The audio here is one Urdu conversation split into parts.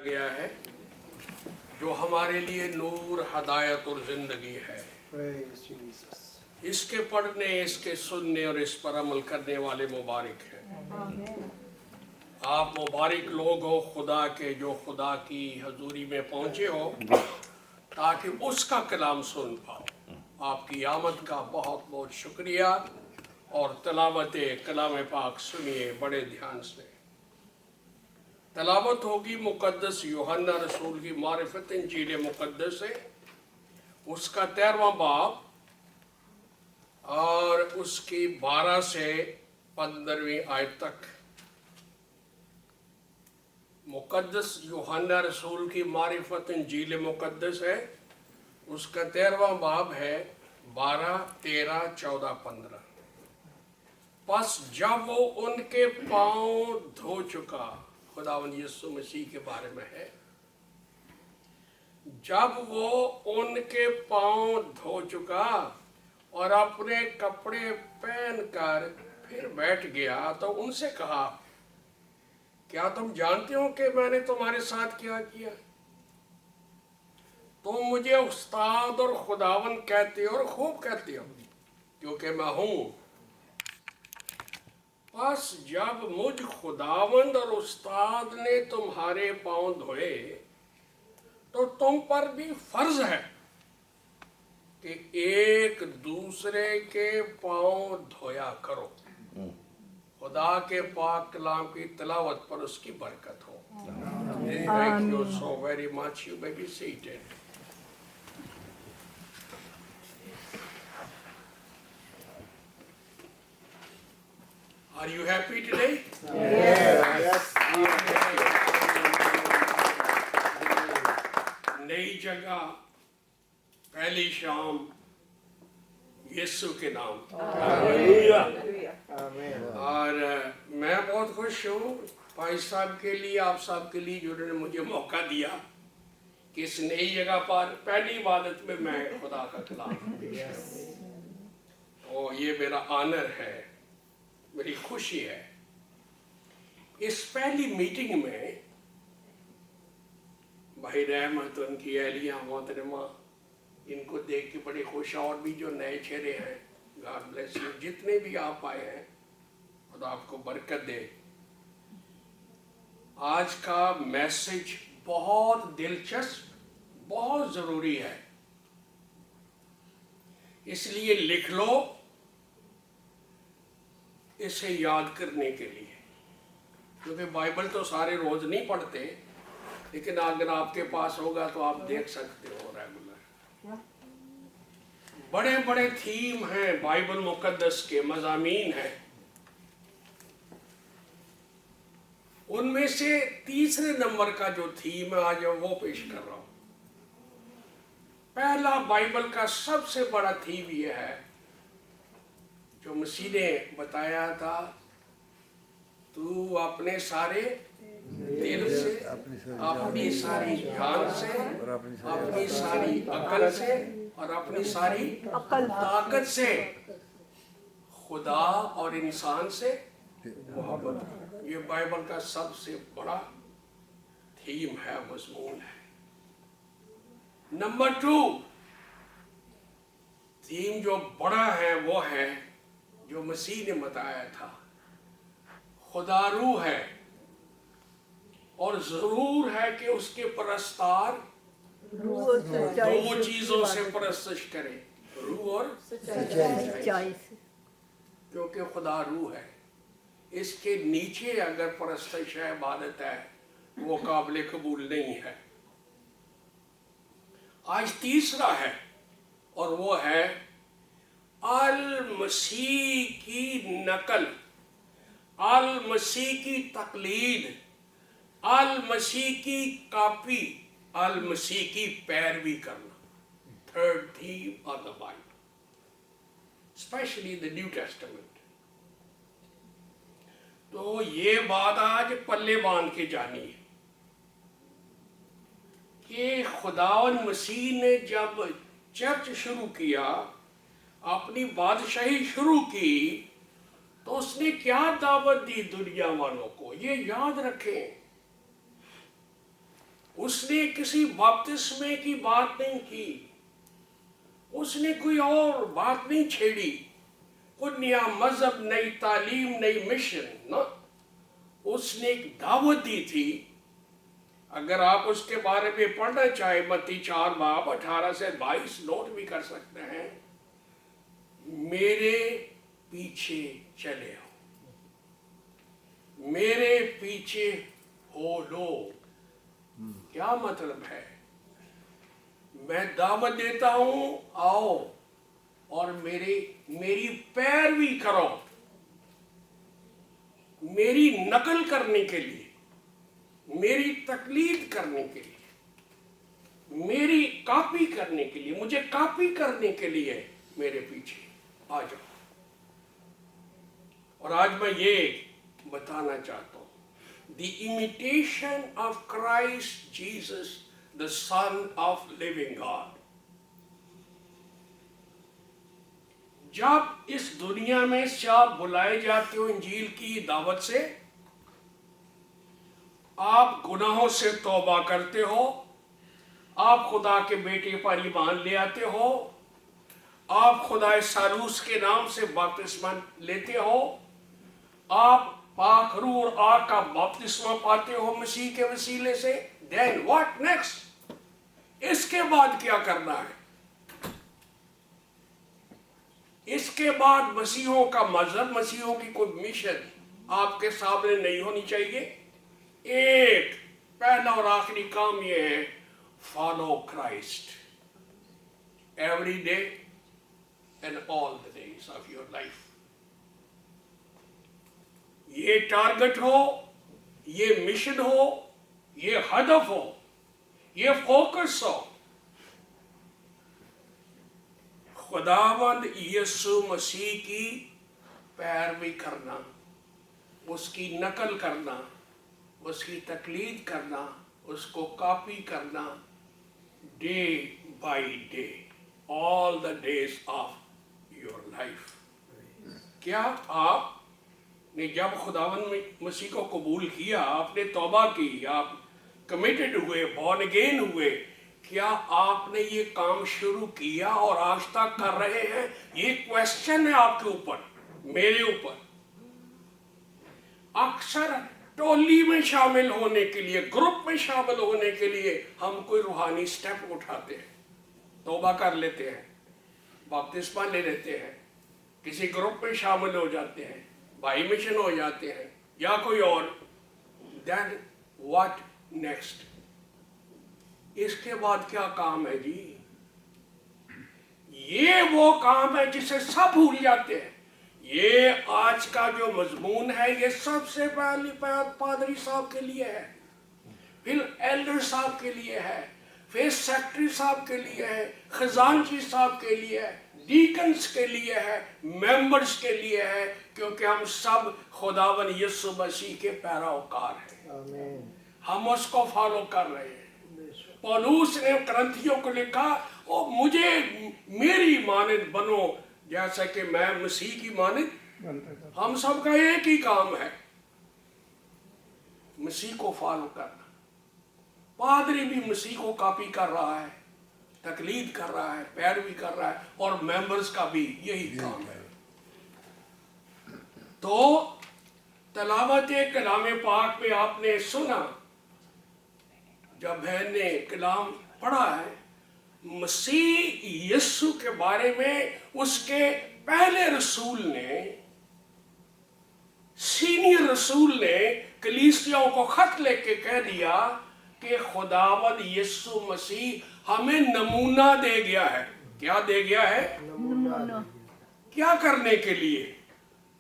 گیا ہے جو ہمارے لیے نور، ہدایت اور زندگی ہے۔ Praise Jesus. اس کے پڑھنے، اس کے سننے اور اس پر عمل کرنے والے مبارک ہیں۔ آپ مبارک لوگ ہو خدا کے جو خدا کی حضوری میں پہنچے ہو تاکہ اس کا کلام سن پاؤ۔ آپ کی آمد کا بہت بہت شکریہ، اور تلاوت کلام پاک سنیے بڑے دھیان سے۔ تلاوت ہوگی مقدس یوحنا رسول کی معرفت انجیل مقدس سے، اس کا 13واں باب اور اس کی 12 سے 15ویں آیت تک۔ مقدس یوحنا رسول کی معرفت انجیل مقدس ہے، اس کا 13واں باب ہے، 12، 13، 14، 15۔ پس جب وہ ان کے پاؤں دھو چکا، خداوند یسوع مسیح کے بارے میں ہے، جب وہ ان کے پاؤں دھو چکا اور اپنے کپڑے پہن کر پھر بیٹھ گیا تو ان سے کہا، کیا تم جانتے ہو کہ میں نے تمہارے ساتھ کیا کیا؟ تم مجھے استاد اور خداوند کہتے ہو اور خوب کہتے ہو، کیونکہ میں ہوں۔ پس جب مجھ خداوند اور استاد نے تمہارے پاؤں دھوئے تو تم پر بھی فرض ہے کہ ایک دوسرے کے پاؤں دھویا کرو۔ خدا کے پاک کلام کی تلاوت پر اس کی برکت ہو۔ Thank you so very much. You may be seated. Are you happy today? Yes. نئی جگہ، پہلی شام، یسوع کے نام۔ Amen. اور میں بہت خوش ہوں بھائی صاحب کے لیے، آپ صاحب کے لیے، جنہوں نے مجھے موقع دیا کہ اس نئی جگہ پر پہلی عبادت میں میں خدا کا کلام اور یہ میرا آنر ہے، میری خوشی ہے۔ اس پہلی میٹنگ میں بھائی رحمت، ان کی اہلیہ محترمہ، ان کو دیکھ کے بڑی خوش، اور بھی جو نئے چہرے ہیں، گاڈ بلیس یو، جتنے بھی آپ آئے ہیں خدا آپ کو برکت دے۔ آج کا میسج بہت دلچسپ، بہت ضروری ہے، اس لیے لکھ لو اسے یاد کرنے کے لیے، کیونکہ بائبل تو سارے روز نہیں پڑھتے، لیکن اگر آپ کے پاس ہوگا تو آپ دیکھ سکتے ہو ریگولر۔ بڑے بڑے تھیم ہیں بائبل مقدس کے، مضامین ہیں، ان میں سے تیسرے نمبر کا جو تھیم ہے آج وہ پیش کر رہا ہوں۔ پہلا بائبل کا سب سے بڑا تھیم یہ ہے جو مسیح نے بتایا تھا، تو اپنے سارے دل سے، اپنی ساری جان سے، اپنی ساری عقل سے اور اپنی ساری طاقت سے خدا اور انسان سے محبت۔ یہ بائبل کا سب سے بڑا تھیم ہے، مضمون ہے۔ نمبر 2 تھیم جو بڑا ہے وہ ہے جو مسیح نے بتایا تھا، خدا روح ہے اور ضرور ہے کہ اس کے پرستار دو چیزوں سے پرستش کرے، روح اور سچائی، کیونکہ خدا روح ہے۔ اس کے نیچے اگر پرستش ہے، عبادت ہے، وہ قابل قبول نہیں ہے۔ آج تیسرا ہے اور وہ ہے المسیح کی نقل، المسیح کی تقلید، المسیح کی کاپی، المسیح کی پیروی کرنا۔ Third theme of the Bible, especially the New Testament. تو یہ بات آج پلے باندھ کے جانی ہے کہ خداوند مسیح نے جب چرچ شروع کیا، اپنی بادشاہی شروع کی، تو اس نے کیا دعوت دی دنیا والوں کو، یہ یاد رکھیں۔ اس نے کسی بپتسمے کی بات نہیں کی، اس نے کوئی اور بات نہیں چھیڑی، کوئی نیا مذہب، نئی تعلیم، نئی مشن، نہ، اس نے ایک دعوت دی تھی۔ اگر آپ اس کے بارے میں پڑھنا چاہیں متی 4 باب 18 سے 22 نوٹ بھی کر سکتے ہیں، میرے پیچھے چلے آؤ، میرے پیچھے ہو لو۔ کیا مطلب ہے؟ میں دعوت دیتا ہوں، آؤ اور میری پیروی کرو، میری نقل کرنے کے لیے، میری تقلید کرنے کے لیے، میری کاپی کرنے کے لیے، مجھے کاپی کرنے کے لیے میرے پیچھے آ جاؤ۔ اور آج میں یہ بتانا چاہتا ہوں، the imitation of Christ Jesus, the Son of living God۔ جب اس دنیا میں سے آپ بلائے جاتے ہو انجیل کی دعوت سے، آپ گناہوں سے توبہ کرتے ہو، آپ خدا کے بیٹے پر ایمان لے آتے ہو، آپ خدا ثالوث کے نام سے بپتسمہ لیتے ہو، آپ پاک روح اور آگ کا بپتسمہ پاتے ہو مسیح کے وسیلے سے، then what next؟ اس کے بعد کیا کرنا ہے؟ اس کے بعد مسیحوں کا مذہب، مسیحوں کی کوئی مشن آپ کے سامنے نہیں ہونی چاہیے۔ ایک پہلا اور آخری کام یہ ہے، follow Christ every day and all the days of your life. یہ ٹارگٹ ہو، یہ مشن ہو، یہ ہدف ہو، یہ فوکس ہو۔ خداوند یسوع مسیح کی پیروی کرنا، اس کی نقل کرنا، اس کی تقلید کرنا، اس کو کاپی کرنا، day by day, all the days of your life. کیا آپ نے جب خداوند مسیح کو قبول کیا، آپ نے توبہ کی، آپ کمیٹڈ ہوئے، بورن اگین ہوئے، کیا آپ نے یہ کام شروع کیا اور آج تک کر رہے ہیں؟ یہ کویسچن ہے آپ کے اوپر، میرے اوپر۔ اکثر ٹولی میں شامل ہونے کے لیے، گروپ میں شامل ہونے کے لیے ہم کوئی روحانی سٹیپ اٹھاتے ہیں، توبہ کر لیتے ہیں، بپتسمہ لے لیتے ہیں، کسی گروپ میں شامل ہو جاتے ہیں، بائی مشن ہو جاتے ہیں یا کوئی اور۔ then what next؟ اس کے بعد کیا کام ہے جی؟ یہ وہ کام ہے جسے سب بھول جاتے ہیں۔ یہ آج کا جو مضمون ہے، یہ سب سے پہلی پادری صاحب کے لیے ہے، پھر ایلڈر صاحب کے لیے ہے، پھر سیکٹری صاحب کے لیے ہے، خزانچی صاحب کے لیے ہے، ڈیکنز کے لیے ہے، ممبرز کے لیے ہے، کیونکہ ہم سب خداوند یسوع مسیح کے پیروکار ہیں، آمین۔ ہم اس کو فالو کر رہے ہیں۔ پولوس نے کرنتھیوں کو لکھا، او مجھے میری مانند بنو جیسا کہ میں مسیح کی مانند۔ ہم سب کا ایک ہی کام ہے، مسیح کو فالو کرنا۔ پادری بھی مسیح کو کاپی کر رہا ہے، تقلید کر رہا ہے، پیروی کر رہا ہے، اور ممبرز کا بھی یہی کام ہے۔ تو تلاوت کلام پاک میں آپ نے سنا، جب بہن نے کلام پڑھا ہے، مسیح یسوع کے بارے میں اس کے پہلے رسول نے، سینئر رسول نے کلیسیاؤں کو خط لے کے کہہ دیا کہ خداوند یسوع مسیح ہمیں نمونہ دے گیا ہے۔ کیا دے گیا ہے؟ نمونہ۔ کیا کرنے کے لیے؟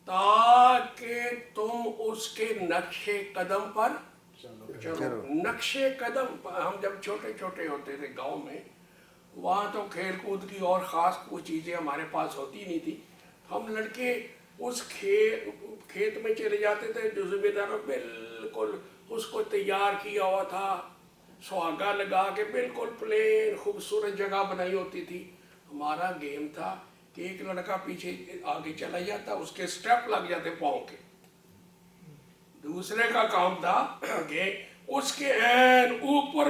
تاکہ تم اس کے نقش قدم پر چلو۔ نقش قدم پر، ہم جب چھوٹے چھوٹے ہوتے تھے گاؤں میں، وہاں تو کھیل کود کی اور خاص کوئی چیزیں ہمارے پاس ہوتی نہیں تھی۔ ہم لڑکے اس کھیت میں چلے جاتے تھے، جو ذمہ دار بالکل اس کو تیار کیا ہوا تھا، سہاگا لگا کے بالکل پلین خوبصورت جگہ بنائی ہوتی تھی۔ ہمارا گیم تھا کہ ایک لڑکا پیچھے آگے چلا جاتا، اس کے سٹیپ لگ جاتے پاؤں کے، دوسرے کا کام تھا کہ اس کے عین اوپر